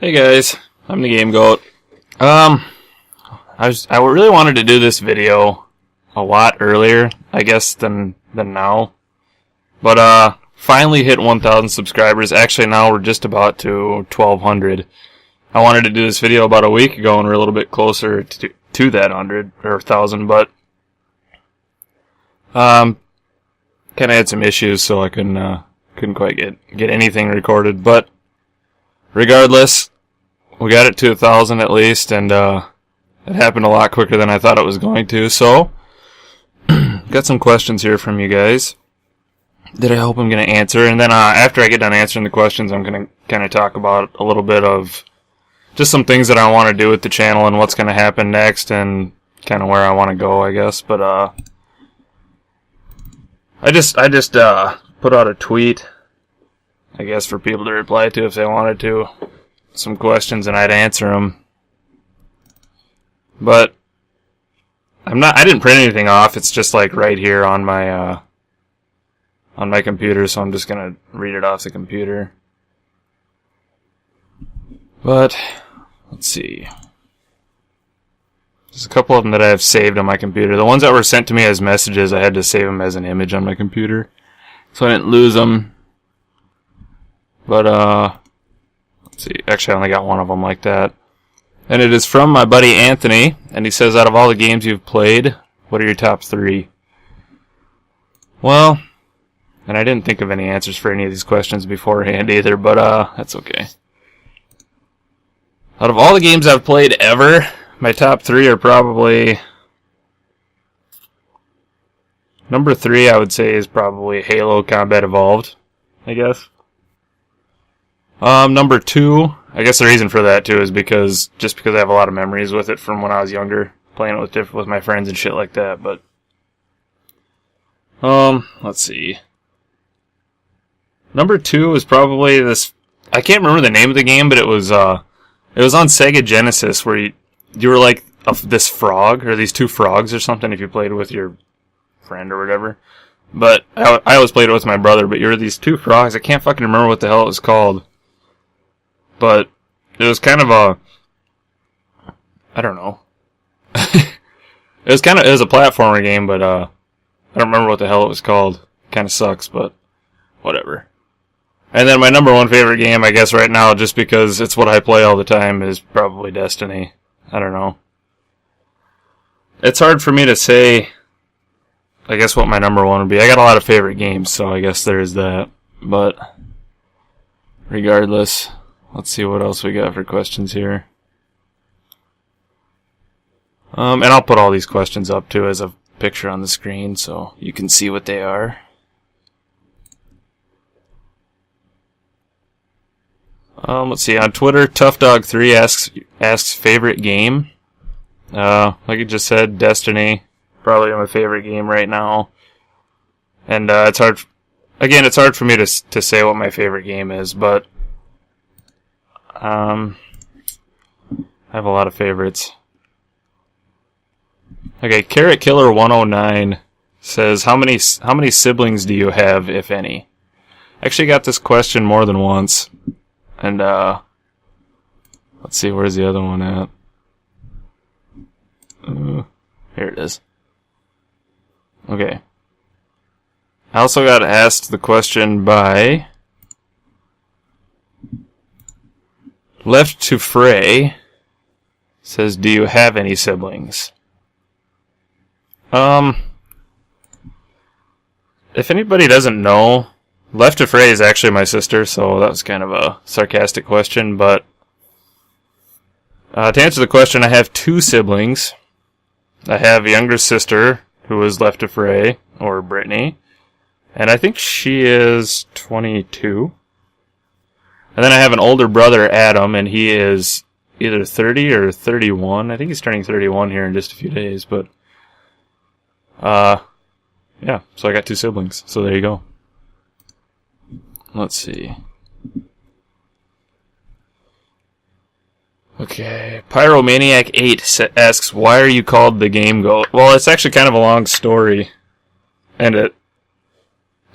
Hey guys, I'm the Game Goat. I really wanted to do this video a lot earlier, I guess, than now. But finally hit 1,000 subscribers. Actually, now we're just about to 1,200. I wanted to do this video about a week ago, and we're a little bit closer to that 100 or 1,000. But kind of had some issues, so I couldn't quite get anything recorded. But regardless, we got it to 1,000 at least, and it happened a lot quicker than I thought it was going to. So, got some questions here from you guys that I hope I'm going to answer. And then after I get done answering the questions, I'm going to kind of talk about a little bit of just some things that I want to do with the channel and what's going to happen next and kind of where I want to go, I guess. But I just put out a tweet, I guess, for people to reply to if they wanted to. Some questions, and I'd answer them. But I didn't print anything off. It's just like right here on my computer, so I'm just gonna read it off the computer. But let's see. There's a couple of them that I have saved on my computer. The ones that were sent to me as messages, I had to save them as an image on my computer, so I didn't lose them. But let's see. Actually, I only got one of them like that. And it is from my buddy Anthony, and he says, out of all the games you've played, what are your top 3? Well, and I didn't think of any answers for any of these questions beforehand either, but that's okay. Out of all the games I've played ever, my top 3 are probably... Number 3, I would say, is probably Halo Combat Evolved, I guess. Number 2, I guess the reason for that too is because I have a lot of memories with it from when I was younger, playing it with my friends and shit like that. But let's see. Number 2 is probably this. I can't remember the name of the game, but it was on Sega Genesis, where you were like this frog, or these 2 frogs or something, if you played with your friend or whatever. But I always played it with my brother. But you were these 2 frogs. I can't fucking remember what the hell it was called. But it was kind of I don't know. It was a platformer game, but I don't remember what the hell it was called. Kind of sucks, but whatever. And then my number 1 favorite game, I guess right now, just because it's what I play all the time, is probably Destiny. I don't know. It's hard for me to say, I guess, what my number 1 would be. I got a lot of favorite games, so I guess there's that. But regardless, let's see what else we got for questions here. And I'll put all these questions up too as a picture on the screen so you can see what they are. Let's see. On Twitter, ToughDog3 asks favorite game. Like I just said, Destiny. Probably my favorite game right now. And it's hard. Again, it's hard for me to say what my favorite game is, but I have a lot of favorites. Okay, Carrot Killer 109 says, how many siblings do you have, if any? Actually got this question more than once. And let's see, where's the other one at? Here it is. Okay. I also got asked the question by Left to Fray. Says, do you have any siblings? If anybody doesn't know, Left to Fray is actually my sister, so that was kind of a sarcastic question, but to answer the question, I have 2 siblings. I have a younger sister who is Left to Fray, or Brittany, and I think she is 22. And then I have an older brother, Adam, and he is either 30 or 31. I think he's turning 31 here in just a few days, but yeah, so I got 2 siblings, so there you go. Let's see. Okay, Pyromaniac8 asks, why are you called the Game Goat? Well, it's actually kind of a long story, and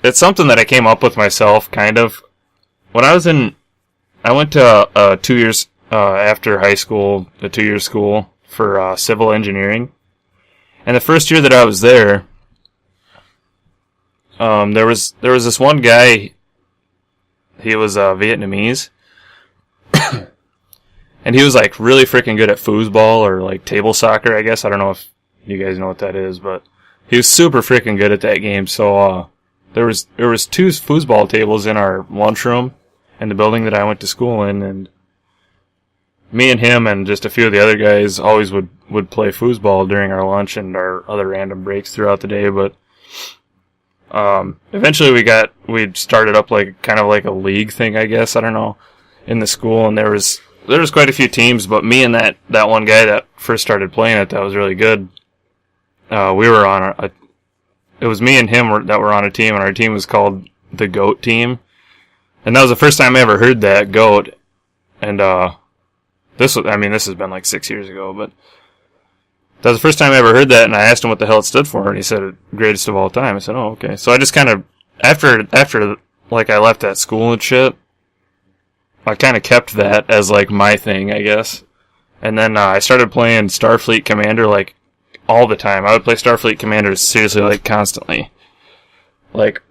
it's something that I came up with myself, kind of. When I went to a after high school, a 2-year school for civil engineering. And the first year that I was there, there was this one guy. He was Vietnamese, and he was like really freaking good at foosball or like table soccer. I guess I don't know if you guys know what that is, but he was super freaking good at that game. So there was 2 foosball tables in our lunchroom in the building that I went to school in, and me and him and just a few of the other guys always would play foosball during our lunch and our other random breaks throughout the day. But eventually we started up like kind of like a league thing, I guess, I don't know, in the school, and there was quite a few teams, but me and that one guy that first started playing it that was really good, we were on it was me and him that were on a team, and our team was called the GOAT team. And that was the first time I ever heard that, GOAT. And this has been like 6 years ago, but that was the first time I ever heard that, and I asked him what the hell it stood for, and he said greatest of all time. I said, oh, okay. So I just kind of, after like I left that school and shit, I kind of kept that as like my thing, I guess. And then I started playing Starfleet Commander like all the time. I would play Starfleet Commander seriously, like constantly. Like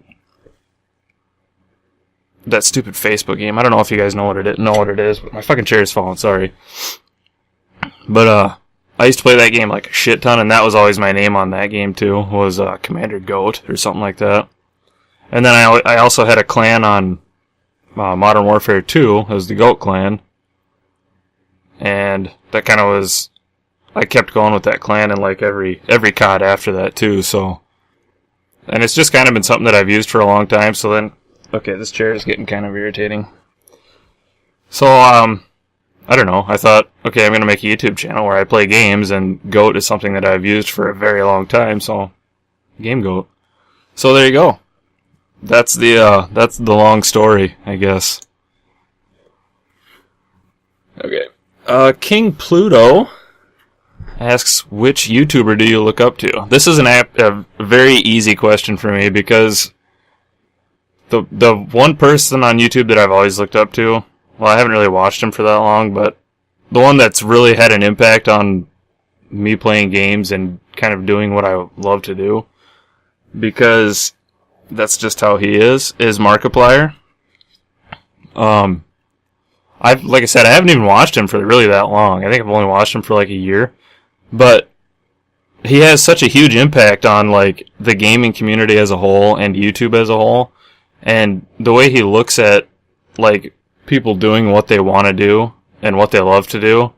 that stupid Facebook game. I don't know if you guys know what it is, but my fucking chair is falling, sorry. But I used to play that game like a shit ton, and that was always my name on that game too, was Commander GOAT or something like that. And then I also had a clan on Modern Warfare 2, it was the GOAT clan. And that kind of was, I kept going with that clan in like every COD after that too, so. And it's just kind of been something that I've used for a long time, so then, okay, this chair is getting kind of irritating. So, I don't know, I thought, okay, I'm going to make a YouTube channel where I play games, and GOAT is something that I've used for a very long time, so, Game GOAT. So there you go. That's the long story, I guess. Okay. King Pluto asks, which YouTuber do you look up to? This is a very easy question for me, because the one person on YouTube that I've always looked up to, well, I haven't really watched him for that long, but the one that's really had an impact on me playing games and kind of doing what I love to do, because that's just how he is Markiplier. Like I said, I haven't even watched him for really that long. I think I've only watched him for like a year. But he has such a huge impact on like the gaming community as a whole and YouTube as a whole. And the way he looks at like people doing what they want to do and what they love to do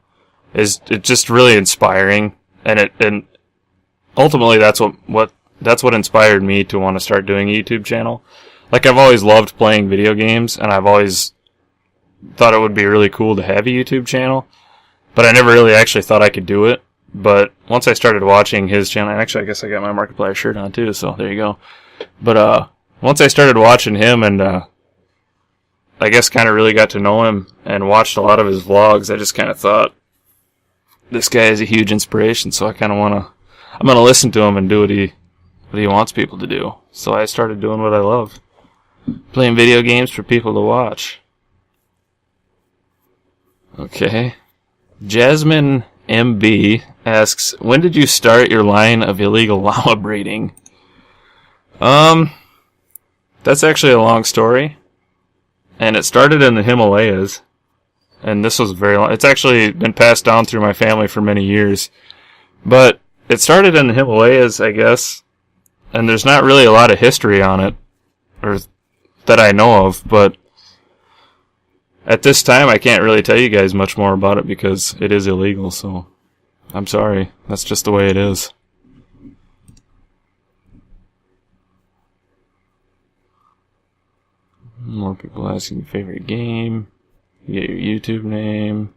is it's just really inspiring. And ultimately that's what inspired me to want to start doing a YouTube channel. Like, I've always loved playing video games, and I've always thought it would be really cool to have a YouTube channel, but I never really actually thought I could do it. But once I started watching his channel, and actually I guess I got my Markiplier shirt on too, so there you go. But once I started watching him and I guess kind of really got to know him and watched a lot of his vlogs, I just kind of thought, this guy is a huge inspiration, so I kind of I'm going to listen to him and do what he wants people to do. So I started doing what I love. Playing video games for people to watch. Okay. Jasmine MB asks, when did you start your line of illegal llama breeding? That's actually a long story. And it started in the Himalayas. And this was very long. It's actually been passed down through my family for many years. But it started in the Himalayas, I guess. And there's not really a lot of history on it, or that I know of, but at this time I can't really tell you guys much more about it because it is illegal, so I'm sorry. That's just the way it is. More people asking your favorite game. You get your YouTube name.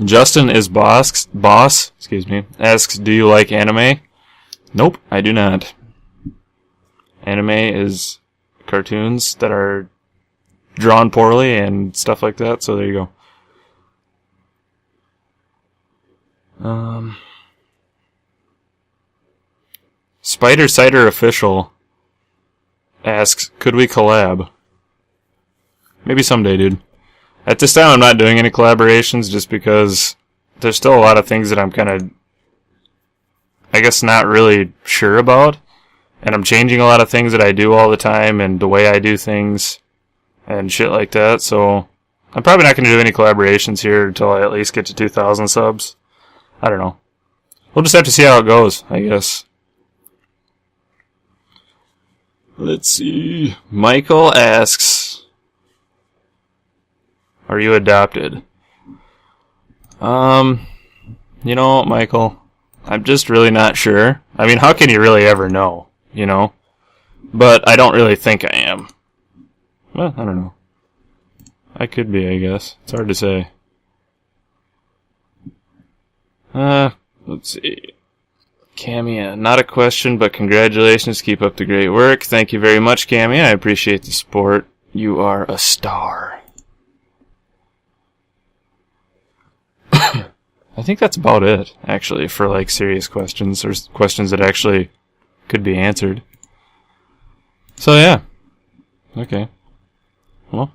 Justin is boss, asks, do you like anime? Nope, I do not. Anime is cartoons that are drawn poorly and stuff like that, so there you go. Spider Cider Official asks, could we collab? maybe someday, dude. At this time, I'm not doing any collaborations just because there's still a lot of things that I'm kind of, I guess, not really sure about. And I'm changing a lot of things that I do all the time and the way I do things and shit like that. So I'm probably not going to do any collaborations here until I at least get to 2,000 subs. I don't know. We'll just have to see how it goes, I guess. Let's see. Michael asks, are you adopted? You know, Michael, I'm just really not sure. I mean, how can you really ever know, you know? But I don't really think I am. Well, I don't know. I could be, I guess. It's hard to say. Let's see. Camia, not a question, but congratulations. Keep up the great work. Thank you very much, Camia. I appreciate the support. You are a star. I think that's about it, actually, for like serious questions or questions that actually could be answered. So yeah. Okay. Well,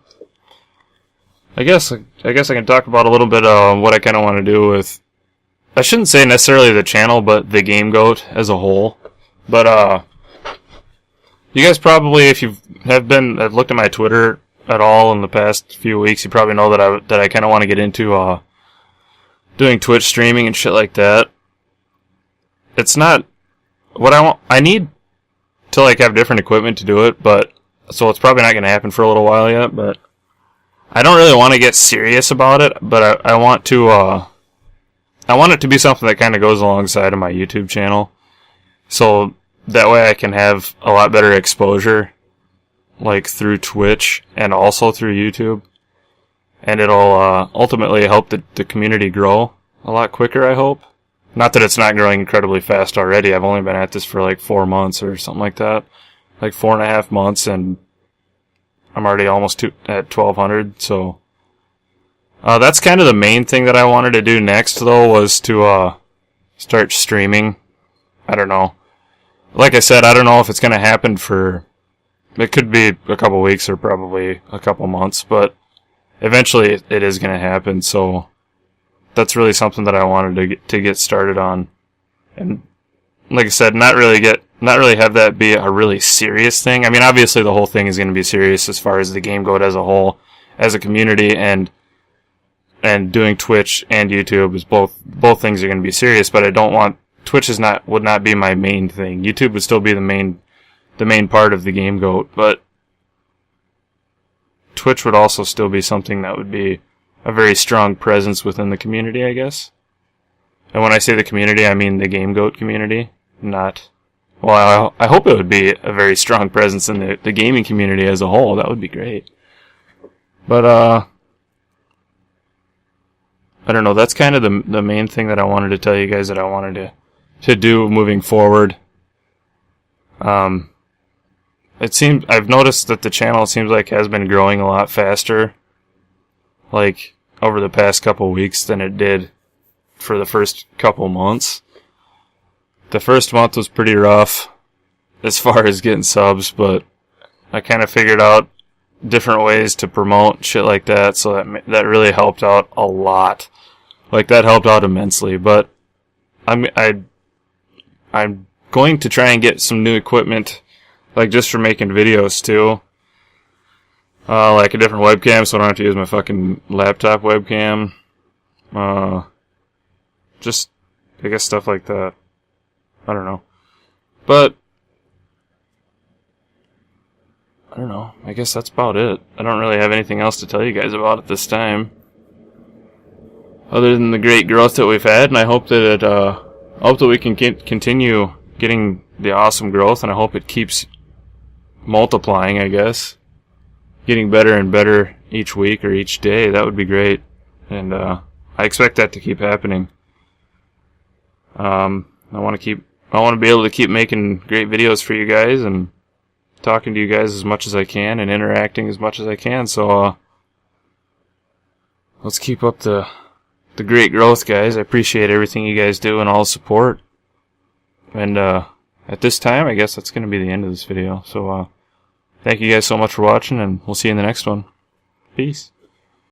I guess I can talk about a little bit what I kind of want to do with, I shouldn't say necessarily the channel, but the Game Goat as a whole. But you guys probably, if you have looked at my Twitter at all in the past few weeks, you probably know that I kind of want to get into doing Twitch streaming and shit like that. It's not what I want. I need to like have different equipment to do it, but so it's probably not going to happen for a little while yet. But I don't really want to get serious about it. But I want to. I want it to be something that kind of goes alongside of my YouTube channel, so that way I can have a lot better exposure, like through Twitch and also through YouTube. And it'll ultimately help the community grow a lot quicker, I hope. Not that it's not growing incredibly fast already. I've only been at this for like 4 months or something like that. Like 4.5 months, and I'm already almost at 1,200. So that's kind of the main thing that I wanted to do next, though, was to start streaming. I don't know. Like I said, I don't know if it's going to happen for... It could be a couple weeks or probably a couple months, but eventually it is going to happen, so that's really something that I wanted to get started on. And like I said, not really have that be a really serious thing. I mean, obviously the whole thing is going to be serious as far as the Game Goat as a whole, as a community, and doing Twitch and YouTube is both things are going to be serious, but I don't want Twitch would not be my main thing. YouTube would still be the main part of the Game Goat, but Twitch would also still be something that would be a very strong presence within the community, I guess. And when I say the community, I mean the Game Goat community, not... Well, I hope it would be a very strong presence in the gaming community as a whole. That would be great. But, I don't know, that's kind of the main thing that I wanted to tell you guys that I wanted to do moving forward. I've noticed that the channel seems like has been growing a lot faster, like, over the past couple weeks than it did for the first couple months. The first month was pretty rough as far as getting subs, but I kind of figured out different ways to promote shit like that, so that really helped out a lot. Like, that helped out immensely, but I'm going to try and get some new equipment, like, just for making videos, too. Like a different webcam, so I don't have to use my fucking laptop webcam. Just, I guess, stuff like that. I don't know. But, I don't know. I guess that's about it. I don't really have anything else to tell you guys about at this time, other than the great growth that we've had, and I hope that we can continue getting the awesome growth, and I hope it keeps multiplying, I guess. Getting better and better each week or each day. That would be great. And I expect that to keep happening. I want to be able to keep making great videos for you guys and talking to you guys as much as I can and interacting as much as I can. So let's keep up the great growth, guys. I appreciate everything you guys do and all the support. And at this time, I guess that's going to be the end of this video. So thank you guys so much for watching, and we'll see you in the next one. Peace.